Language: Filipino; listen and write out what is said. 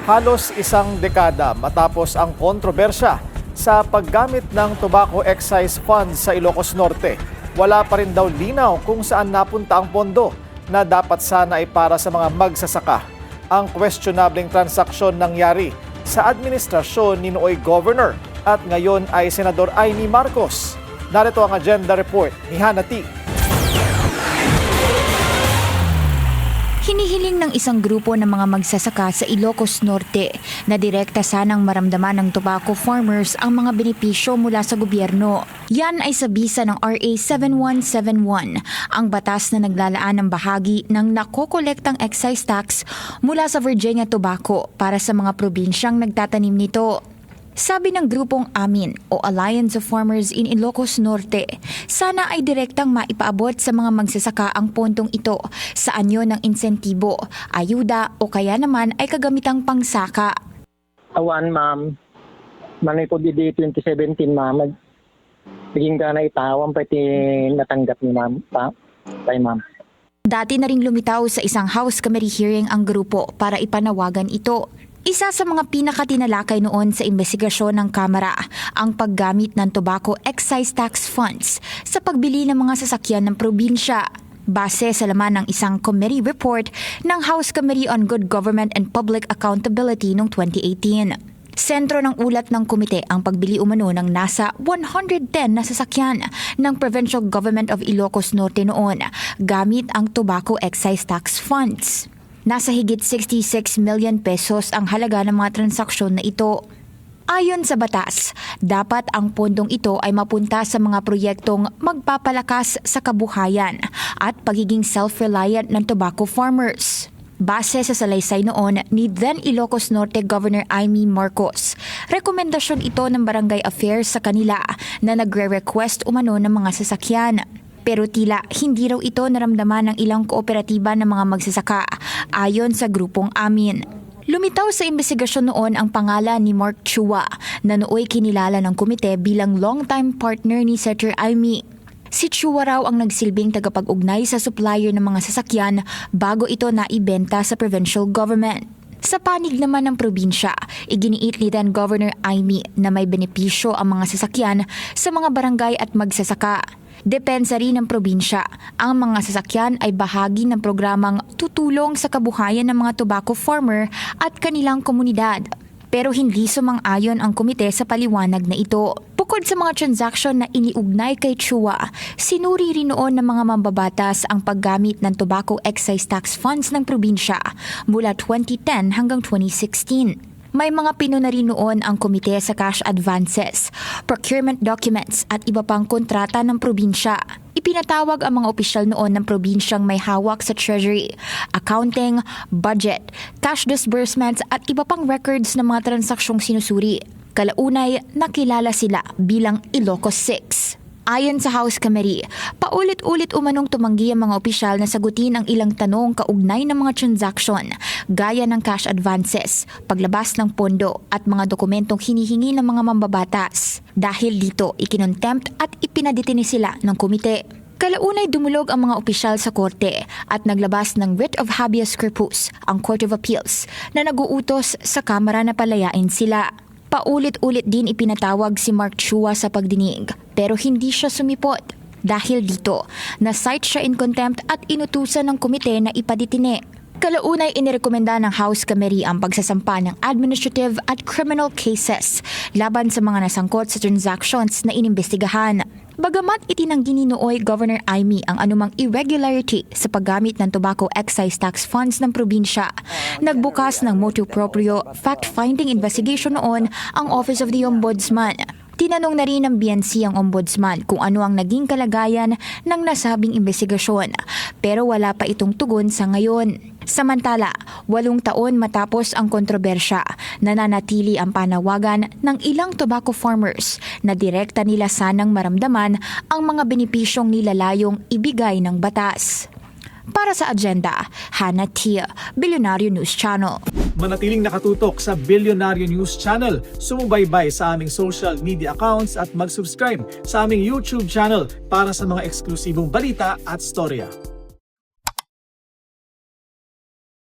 Halos isang dekada matapos ang kontrobersya sa paggamit ng tobacco excise funds sa Ilocos Norte, wala pa rin daw linaw kung saan napunta ang pondo na dapat sana ay para sa mga magsasaka. Ang questionableng transaksyon nangyari sa administrasyon ni nooy Governor at ngayon ay Senador Amy Marcos. Narito ang agenda report ni Hannah T. Hinihiling ng isang grupo ng mga magsasaka sa Ilocos Norte na direkta sanang maramdaman ng tobacco farmers ang mga benepisyo mula sa gobyerno. Yan ay sa bisa ng RA 7171, ang batas na naglalaan ng bahagi ng nakokolektang excise tax mula sa Virginia Tobacco para sa mga probinsyang nagtatanim nito. Sabi ng grupong AMIN o Alliance of Farmers in Ilocos Norte, sana ay direktang maipaabot sa mga magsasaka ang pondong ito sa anyo ng insentibo, ayuda o kaya naman ay kagamitang pangsaka. Awan, ma'am. Manay po di 2017, ma'am. Naging ka na itawang pati natanggap ni ma'am. Bye, ma'am. Dati na ring lumitaw sa isang House Committee hearing ang grupo para ipanawagan ito. Isa sa mga pinakatinalakay noon sa investigasyon ng Kamara ang paggamit ng tobacco excise tax funds sa pagbili ng mga sasakyan ng probinsya. Base sa laman ng isang committee report ng House Committee on Good Government and Public Accountability noong 2018. Sentro ng ulat ng komite ang pagbili umano ng nasa 110 na sasakyan ng Provincial Government of Ilocos Norte noon gamit ang tobacco excise tax funds. Nasa higit 66 million pesos ang halaga ng mga transaksyon na ito. Ayon sa batas, dapat ang pondong ito ay mapunta sa mga proyektong magpapalakas sa kabuhayan at pagiging self-reliant ng tobacco farmers. Base sa salaysay noon ni then Ilocos Norte Governor Amy Marcos, rekomendasyon ito ng Barangay Affairs sa kanila na nagre-request umano ng mga sasakyan. Pero tila hindi raw ito naramdaman ng ilang kooperatiba ng mga magsasaka ayon sa grupong AMIN. Lumitaw sa investigasyon noon ang pangalan ni Mark Chua na nooy kinilala ng komite bilang longtime partner ni Senator Amy. Si Chua raw ang nagsilbing tagapag-ugnay sa supplier ng mga sasakyan bago ito naibenta sa provincial government. Sa panig naman ng probinsya, iginiit ni then Governor Amy na may benepisyo ang mga sasakyan sa mga barangay at magsasaka. Depensa rin ng probinsya, ang mga sasakyan ay bahagi ng programang tutulong sa kabuhayan ng mga tobacco farmer at kanilang komunidad. Pero hindi sumang-ayon ang komite sa paliwanag na ito. Bukod sa mga transaksyon na iniugnay kay Chua, sinuri rin noon ng mga mambabatas ang paggamit ng tobacco excise tax funds ng probinsya mula 2010 hanggang 2016. May mga pinuna rin noon ang komite sa cash advances, procurement documents at iba pang kontrata ng probinsya. Ipinatawag ang mga opisyal noon ng probinsyang may hawak sa treasury, accounting, budget, cash disbursements at iba pang records ng mga transaksyong sinusuri. Kalaunay, nakilala sila bilang Ilocos 6. Ayon sa House Committee, paulit-ulit umanong tumanggi ang mga opisyal na sagutin ang ilang tanong kaugnay ng mga transaksyon, gaya ng cash advances, paglabas ng pondo at mga dokumentong hinihingi ng mga mambabatas. Dahil dito, ikinontempt at ipinadetini sila ng komite. Kalaunay dumulog ang mga opisyal sa korte at naglabas ng writ of habeas corpus, ang Court of Appeals, na nag-uutos sa Kamara na palayain sila. Paulit-ulit din ipinatawag si Mark Chua sa pagdinig pero hindi siya sumipot. Dahil dito, na-cite siya in contempt at inutusan ng komite na ipaditine. Kalaunay inirekomenda ng House Committee ang pagsasampa ng administrative at criminal cases laban sa mga nasangkot sa transactions na inimbestigahan. Bagamat itinanggi ni nooy Governor Amy ang anumang irregularity sa paggamit ng tobacco excise tax funds ng probinsya, nagbukas ng motu proprio fact-finding investigation noon ang Office of the Ombudsman. Tinanong na rin ng BNC ang ombudsman kung ano ang naging kalagayan ng nasabing investigasyon, pero wala pa itong tugon sa ngayon. Samantala, 8 taon matapos ang kontrobersya, nananatili ang panawagan ng ilang tobacco farmers na direkta nila sanang maramdaman ang mga benepisyong nilalayong ibigay ng batas. Para sa agenda, Hannah T, Billionaire News Channel. Manatiling nakatutok sa Billionaire News Channel, sumubaybay sa aming social media accounts at mag-subscribe sa aming YouTube channel para sa mga eksklusibong balita at storya.